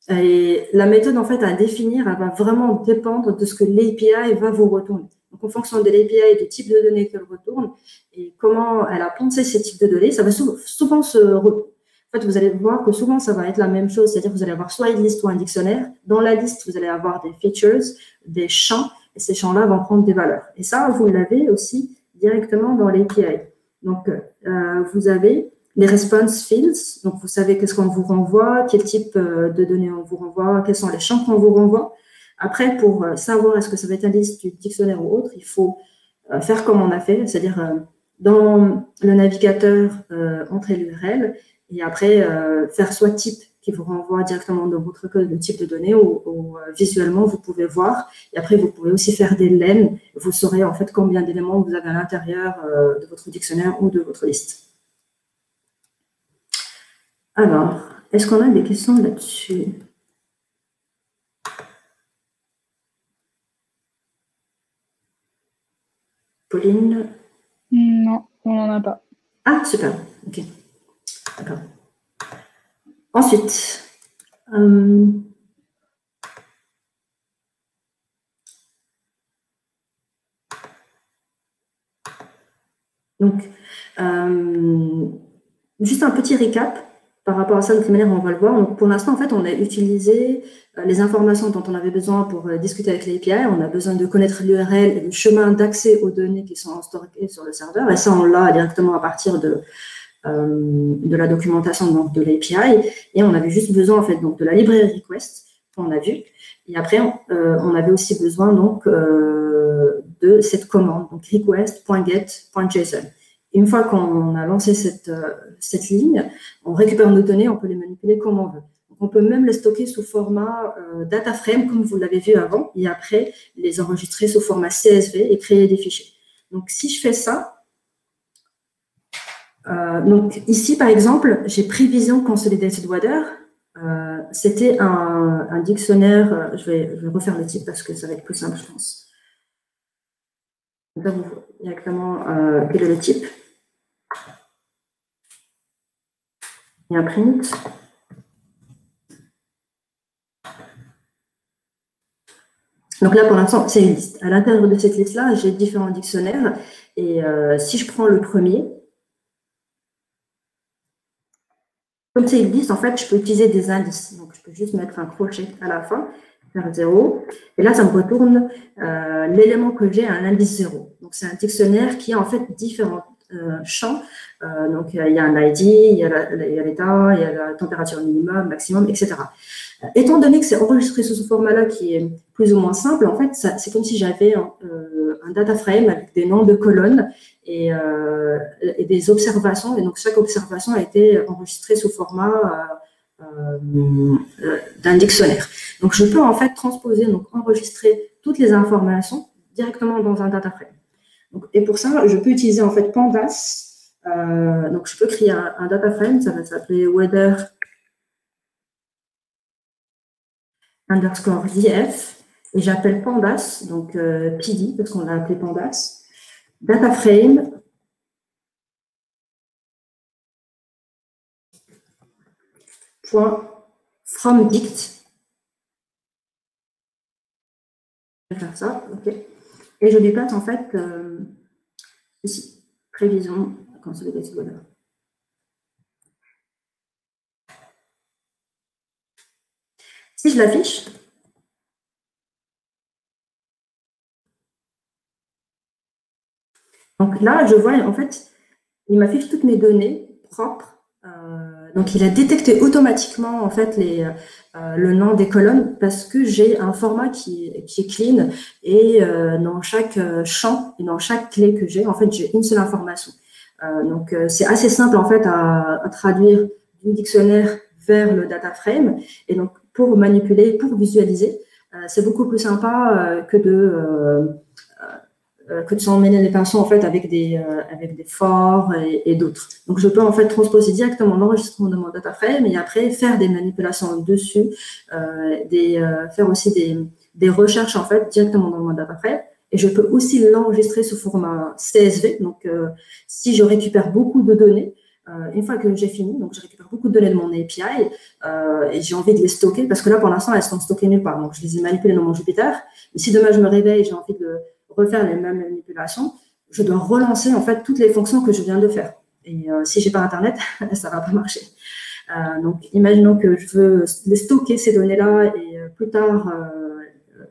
et la méthode en fait à définir, elle va vraiment dépendre de ce que l'API va vous retourner. Donc en fonction de l'API et du type de données qu'elle retourne et comment elle a pensé ces types de données, ça va souvent en fait, vous allez voir que souvent, ça va être la même chose, c'est-à-dire que vous allez avoir soit une liste ou un dictionnaire. Dans la liste, vous allez avoir des features, des champs, et ces champs-là vont prendre des valeurs. Et ça, vous l'avez aussi directement dans l'API. Donc, vous avez les response fields, donc vous savez qu'est-ce qu'on vous renvoie, quel type de données on vous renvoie, quels sont les champs qu'on vous renvoie. Après, pour savoir est-ce que ça va être un liste, du dictionnaire ou autre, il faut faire comme on a fait, c'est-à-dire dans le navigateur, entrer l'URL, et après faire soit type qui vous renvoie directement dans votre code le type de données, ou visuellement vous pouvez voir, et après vous pouvez aussi faire des len, vous saurez en fait combien d'éléments vous avez à l'intérieur de votre dictionnaire ou de votre liste. Alors, est-ce qu'on a des questions là-dessus? Pauline? Non, on n'en a pas. Ah, super, ok, d'accord. Ensuite, donc, juste un petit récap par rapport à ça, de quelle manière on va le voir. Donc, pour l'instant, en fait, on a utilisé les informations dont on avait besoin pour discuter avec l'API. On a besoin de connaître l'URL et le chemin d'accès aux données qui sont stockées sur le serveur. Et ça, on l'a directement à partir de la documentation donc, de l'API. Et on avait juste besoin, en fait, donc, de la librairie request qu'on a vue. Et après, on avait aussi besoin donc, de cette commande, donc request.get.json. Une fois qu'on a lancé cette ligne, on récupère nos données, on peut les manipuler comme on veut. Donc, on peut même les stocker sous format data frame, comme vous l'avez vu avant, et après les enregistrer sous format CSV et créer des fichiers. Donc, si je fais ça, donc ici, par exemple, j'ai pris Vision Consolidated Water. C'était un dictionnaire, je vais refaire le type parce que ça va être plus simple, je pense. Donc là, vous voyez directement quel est le type. Et un print. Donc là, pour l'instant, c'est une liste. À l'intérieur de cette liste-là, j'ai différents dictionnaires. Et si je prends le premier, comme c'est une liste, en fait, je peux utiliser des indices. Donc, je peux juste mettre un crochet à la fin, faire 0. Et là, ça me retourne l'élément que j'ai à un indice 0. Donc, c'est un dictionnaire qui a en fait différents champs. Donc, il y a un ID, il y a l'état, il y a la température minimum, maximum, etc. Étant donné que c'est enregistré sous ce format-là qui est plus ou moins simple, en fait, c'est comme si j'avais un data frame avec des noms de colonnes et des observations. Et donc, chaque observation a été enregistrée sous format d'un dictionnaire. Donc, je peux en fait transposer, donc enregistrer toutes les informations directement dans un data frame. Donc, et pour ça, je peux utiliser en fait Pandas. Donc, je peux créer un data frame, ça va s'appeler weather underscore df, et j'appelle Pandas, donc PD, parce qu'on l'a appelé Pandas, data frame from dict. Je vais faire ça, ok. Et je lui passe en fait ici, prévision consolidated weather. Si je l'affiche, donc là, je vois, en fait, il m'affiche toutes mes données propres Donc, il a détecté automatiquement en fait le nom des colonnes parce que j'ai un format qui est clean et dans chaque champ et dans chaque clé que j'ai, en fait, j'ai une seule information. Donc, c'est assez simple en fait à traduire du dictionnaire vers le data frame. Et donc, pour manipuler, pour visualiser, c'est beaucoup plus sympa que de s'emmêler les pinceaux en fait avec des forts et d'autres. Donc, je peux en fait transposer directement l'enregistrement de mon data frame et après faire des manipulations dessus, faire aussi des recherches en fait directement dans mon data frame. Et je peux aussi l'enregistrer sous format CSV. Donc, si je récupère beaucoup de données, une fois que j'ai fini, donc je récupère beaucoup de données de mon API et j'ai envie de les stocker parce que là, pour l'instant, elles sont stockées nulle part. Donc, je les ai manipulées dans mon Jupyter. Mais si demain, je me réveille et j'ai envie de refaire les mêmes manipulations, je dois relancer en fait toutes les fonctions que je viens de faire. Et si j'ai pas Internet, ça va pas marcher. Donc, imaginons que je veux les stocker ces données-là et plus tard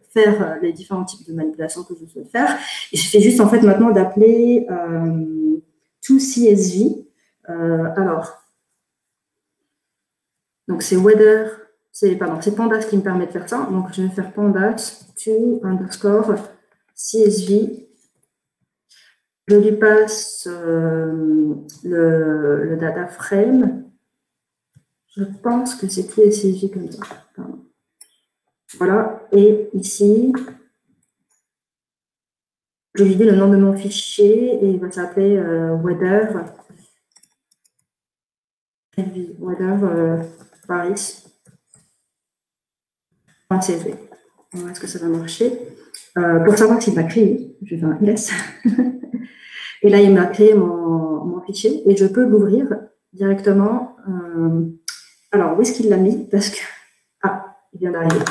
faire les différents types de manipulations que je souhaite faire. Et je fais juste en fait maintenant d'appeler toCSV. Alors, donc c'est weather, c'est Pandas qui me permet de faire ça. Donc, je vais faire Pandas to underscore CSV. Je lui passe le data frame. Je pense que c'est tous les CSV comme ça. Pardon. Voilà. Et ici, je lui dis le nom de mon fichier et il va s'appeler weather. Paris. CSV. Est-ce que ça va marcher? Pour savoir s'il va créer, je vais un yes. Et là, il m'a créé mon fichier et je peux l'ouvrir directement. Alors, où est-ce qu'il l'a mis? Parce que... Ah, il vient d'arriver.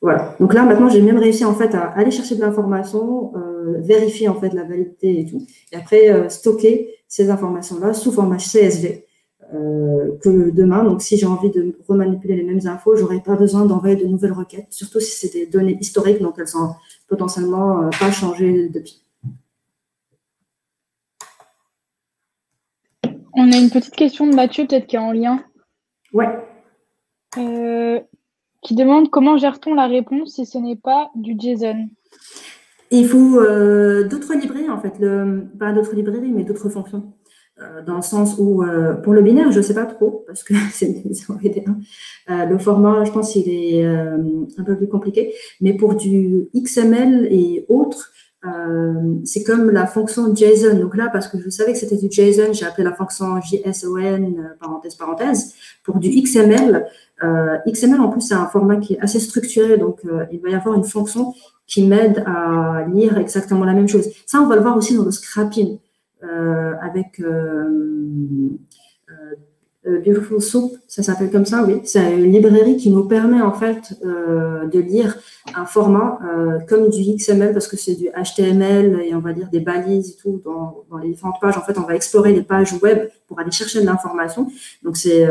Voilà. Donc là, maintenant, j'ai même réussi en fait à aller chercher de l'information, vérifier en fait la validité et tout. Et après, stocker ces informations-là sous format CSV. Que demain, donc si j'ai envie de remanipuler les mêmes infos, j'aurais pas besoin d'envoyer de nouvelles requêtes, surtout si c'est des données historiques, donc elles sont potentiellement pas changées depuis. On a une petite question de Mathieu, peut-être qui est en lien. Ouais. Qui demande comment gère-t-on la réponse si ce n'est pas du JSON? Il faut d'autres librairies, en fait, pas d'autres librairies, mais d'autres fonctions. Dans le sens où, pour le binaire, je ne sais pas trop, parce que c'est le format, je pense qu'il est un peu plus compliqué, mais pour du XML et autres, c'est comme la fonction JSON. Donc là, parce que je savais que c'était du JSON, j'ai appelé la fonction JSON, parenthèse. Pour du XML, XML, en plus, c'est un format qui est assez structuré, donc il va y avoir une fonction qui m'aide à lire exactement la même chose. Ça, on va le voir aussi dans le scrapping. Avec Beautiful Soup, ça s'appelle comme ça, oui. C'est une librairie qui nous permet en fait de lire un format comme du XML parce que c'est du HTML et on va lire des balises et tout dans les différentes pages. En fait, on va explorer les pages web pour aller chercher de l'information. Donc, c'est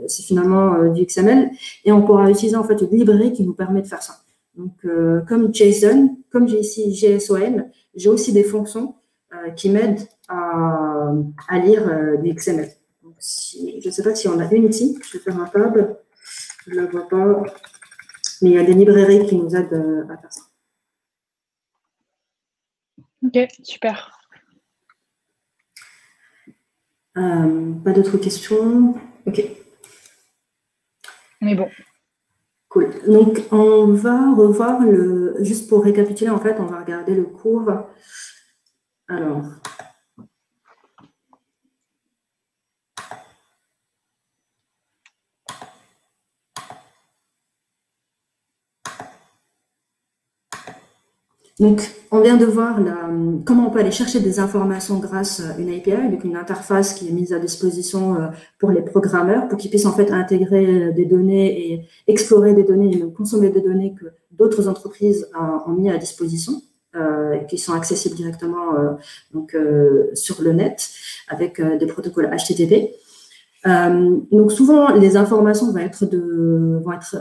finalement du XML et on pourra utiliser en fait une librairie qui nous permet de faire ça. Donc, comme JSON, comme j'ai ici JSON, j'ai aussi des fonctions qui m'aident à lire des XML. Donc, je ne sais pas si on a une ici. Je vais faire un tab. Je ne la vois pas. Mais il y a des librairies qui nous aident à faire ça. Ok, super. Pas d'autres questions? Ok. Mais bon. Cool. Donc, on va revoir juste pour récapituler, en fait, on va regarder le cours. Alors, donc, on vient de voir comment on peut aller chercher des informations grâce à une API, donc une interface qui est mise à disposition pour les programmeurs, pour qu'ils puissent en fait intégrer des données et explorer des données et même consommer des données que d'autres entreprises ont mis à disposition, qui sont accessibles directement sur le net avec des protocoles HTTP. Donc, souvent, les informations vont être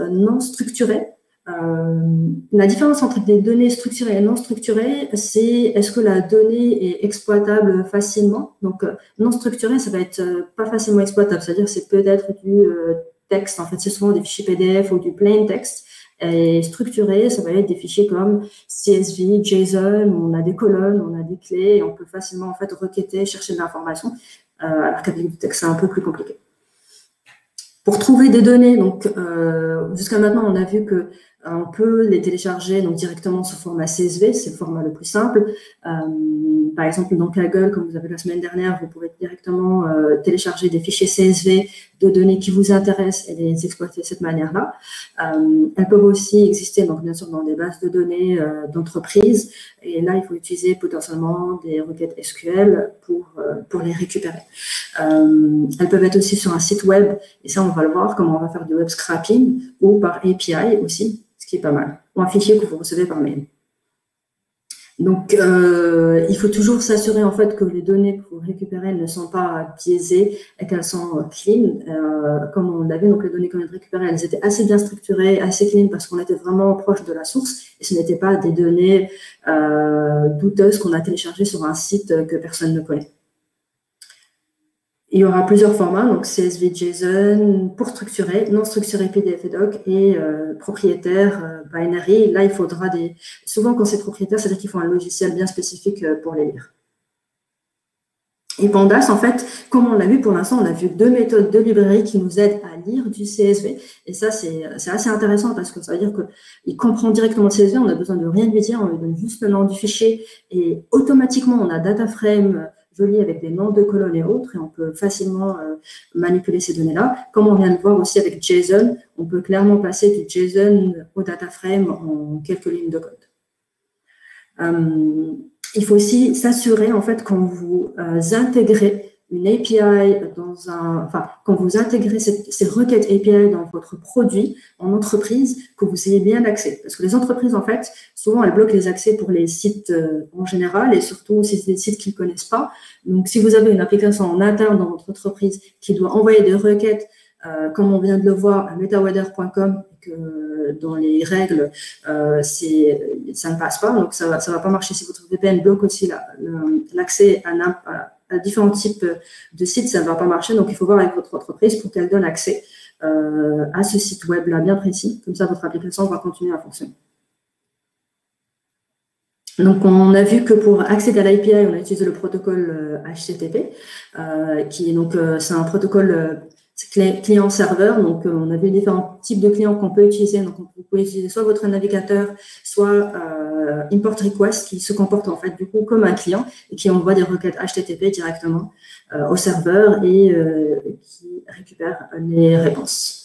non structurées. La différence entre des données structurées et non structurées, c'est est-ce que la donnée est exploitable facilement. Donc, non structuré, ça va être pas facilement exploitable, c'est-à-dire c'est peut-être du texte, en fait, c'est souvent des fichiers PDF ou du plain text. Et structuré, ça va être des fichiers comme CSV, JSON, où on a des colonnes, on a des clés, et on peut facilement en fait requêter, chercher de l'information, alors qu'avec du texte, c'est un peu plus compliqué. Pour trouver des données, donc jusqu'à maintenant, on a vu que on peut les télécharger donc directement sous format CSV, c'est le format le plus simple. Par exemple, dans Kaggle, comme vous avez la semaine dernière, vous pouvez directement télécharger des fichiers CSV de données qui vous intéressent et les exploiter de cette manière-là. Elles peuvent aussi exister, donc bien sûr, dans des bases de données d'entreprise. Et là, il faut utiliser potentiellement des requêtes SQL pour les récupérer. Elles peuvent être aussi sur un site web, et ça, on va le voir, comment on va faire du web scraping, ou par API aussi, ce qui est pas mal, ou un fichier que vous recevez par mail. Donc, il faut toujours s'assurer en fait que les données que vous récupérez ne sont pas biaisées et qu'elles sont clean. Comme on l'a vu, donc les données qu'on vient de récupérer, elles étaient assez bien structurées, assez clean parce qu'on était vraiment proche de la source et ce n'étaient pas des données douteuses qu'on a téléchargées sur un site que personne ne connaît. Il y aura plusieurs formats, donc CSV, JSON, pour structurer, non structuré PDF et doc, et propriétaire, binary. Là, il faudra des... Souvent, quand c'est propriétaire, c'est-à-dire qu'il faut un logiciel bien spécifique pour les lire. Et Pandas, en fait, comme on l'a vu pour l'instant, on a vu deux méthodes de librairie qui nous aident à lire du CSV. Et ça, c'est assez intéressant parce que ça veut dire qu'il comprend directement le CSV, on n'a besoin de rien lui dire, on lui donne juste le nom du fichier et automatiquement, on a data frame joli avec des noms de colonnes et autres, et on peut facilement manipuler ces données-là. Comme on vient de voir aussi avec JSON, on peut clairement passer du JSON au data frame en quelques lignes de code. Il faut aussi s'assurer, en fait, quand vous intégrez une API quand vous intégrez ces requêtes API dans votre produit en entreprise, que vous ayez bien accès. Parce que les entreprises, en fait, souvent, elles bloquent les accès pour les sites en général et surtout si c'est des sites qu'ils ne connaissent pas. Donc, si vous avez une application en interne dans votre entreprise qui doit envoyer des requêtes, comme on vient de le voir à metaweather.com, que dans les règles, ça ne passe pas, donc ça va pas marcher. Si votre VPN bloque aussi l'accès à différents types de sites, ça ne va pas marcher. Donc, il faut voir avec votre entreprise pour qu'elle donne accès à ce site web-là bien précis. Comme ça, votre application va continuer à fonctionner. Donc, on a vu que pour accéder à l'API, on a utilisé le protocole HTTP, qui est donc, c'est un protocole client-serveur. Donc, on a vu différents types de clients qu'on peut utiliser. Donc, vous pouvez utiliser soit votre navigateur, soit import request, qui se comporte en fait du coup comme un client et qui envoie des requêtes HTTP directement au serveur et qui récupère les réponses.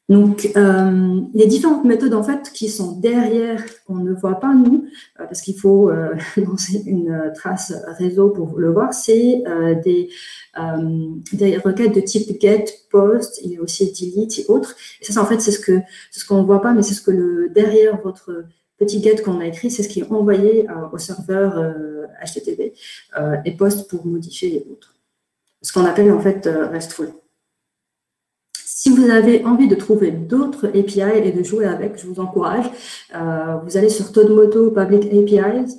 Donc, les différentes méthodes, en fait, qui sont derrière, qu'on ne voit pas, nous, parce qu'il faut lancer une trace réseau pour le voir, c'est des requêtes de type get, post, il y a aussi delete et autres. Et ça, en fait, c'est ce qu'on ne voit pas, mais c'est ce que derrière votre petit get qu'on a écrit, c'est ce qui est envoyé au serveur HTTP et post pour modifier et autres. Ce qu'on appelle, en fait, RESTful. Si vous avez envie de trouver d'autres API et de jouer avec, je vous encourage. Vous allez sur Todomoto Public APIs.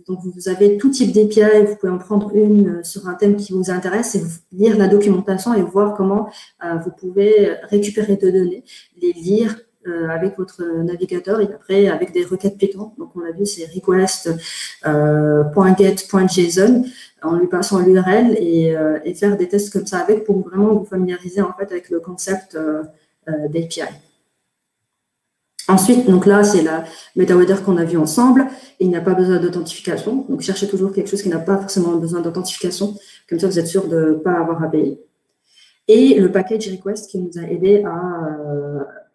Donc, vous avez tout type d'API. Vous pouvez en prendre une sur un thème qui vous intéresse et lire la documentation et voir comment vous pouvez récupérer des données, les lire avec votre navigateur et après avec des requêtes Python. Donc, on l'a vu, c'est request.get.json en lui passant l'URL et faire des tests comme ça avec pour vraiment vous familiariser en fait avec le concept d'API. Ensuite, donc là, c'est la MetaWeather qu'on a vu ensemble. Il n'y a pas besoin d'authentification. Donc, cherchez toujours quelque chose qui n'a pas forcément besoin d'authentification. Comme ça, vous êtes sûr de ne pas avoir à payer. Et le package request qui nous a aidé à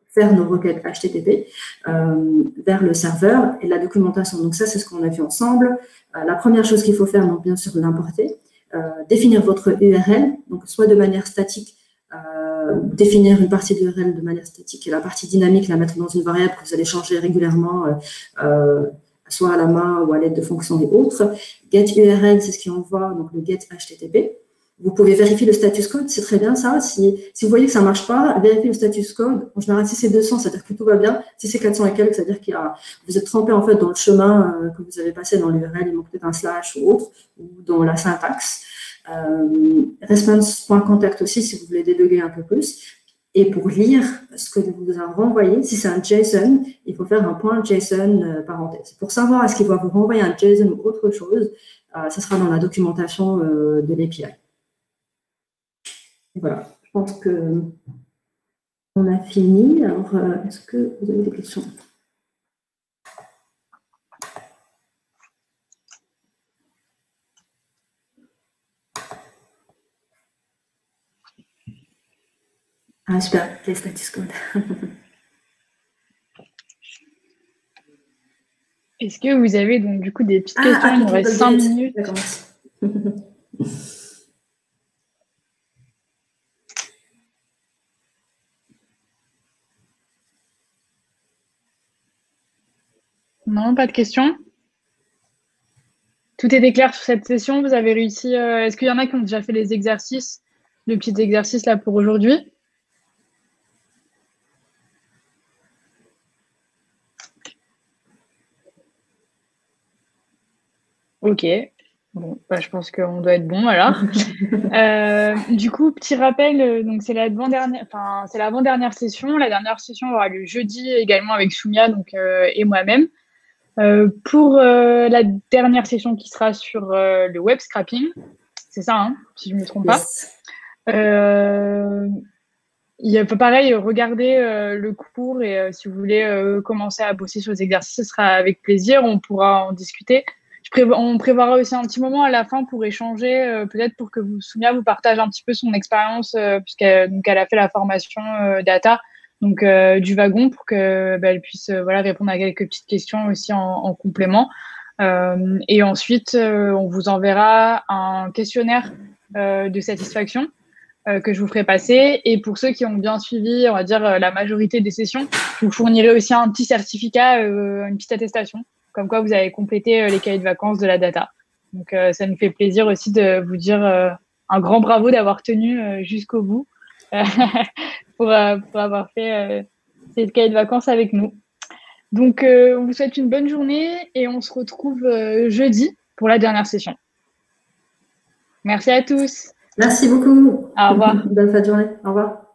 faire nos requêtes HTTP vers le serveur et la documentation. Donc, ça, c'est ce qu'on a vu ensemble. La première chose qu'il faut faire, donc bien sûr, l'importer, définir votre URL, donc soit de manière statique, définir une partie de l'URL de manière statique et la partie dynamique, la mettre dans une variable que vous allez changer régulièrement, soit à la main ou à l'aide de fonctions et autres. Get URL, c'est ce qui envoie donc le get HTTP. Vous pouvez vérifier le status code, c'est très bien ça. Si vous voyez que ça ne marche pas, vérifiez le status code. En général, si c'est 200, c'est-à-dire que tout va bien. Si c'est 400 et quelques, c'est-à-dire que vous êtes trompé en fait dans le chemin que vous avez passé dans l'URL, il manque peut-être un slash ou autre, ou dans la syntaxe. Response.contact aussi, si vous voulez débugger un peu plus. Et pour lire ce que vous a renvoyé, si c'est un JSON, il faut faire un point JSON parenthèse. Pour savoir est-ce qu'il va vous renvoyer un JSON ou autre chose, ça sera dans la documentation de l'API. Voilà, je pense qu'on a fini. Alors, est-ce que vous avez des questions? Ah, super, les status code. Est-ce que vous avez donc du coup des petites questions? Il nous reste 5 minutes. D'accord, merci. Non, pas de questions? Tout était clair sur cette session? Vous avez réussi? Est-ce qu'il y en a qui ont déjà fait les exercices, le petit exercice là pour aujourd'hui? Ok. Bon, bah, je pense qu'on doit être bon alors. Du coup, petit rappel, donc c'est l'avant-dernière session. La dernière session aura lieu jeudi également avec Soumia et moi-même. Pour la dernière session qui sera sur le web scrapping, c'est ça, hein, si je ne me trompe pas. Il faut pareil, regarder le cours et si vous voulez commencer à bosser sur les exercices, ce sera avec plaisir, on pourra en discuter. On prévoira aussi un petit moment à la fin pour échanger, peut-être pour que Soumia vous partage un petit peu son expérience, puisqu'elle a fait la formation data du wagon pour que elle puisse répondre à quelques petites questions aussi en complément. Et ensuite, on vous enverra un questionnaire de satisfaction que je vous ferai passer. Et pour ceux qui ont bien suivi, on va dire, la majorité des sessions, je vous fournirai aussi un petit certificat, une petite attestation, comme quoi vous avez complété les cahiers de vacances de la data. Donc, ça nous fait plaisir aussi de vous dire un grand bravo d'avoir tenu jusqu'au bout pour avoir fait ces cahiers de vacances avec nous. Donc, on vous souhaite une bonne journée et on se retrouve jeudi pour la dernière session. Merci à tous. Merci beaucoup. Au revoir. Bonne fin de journée. Au revoir.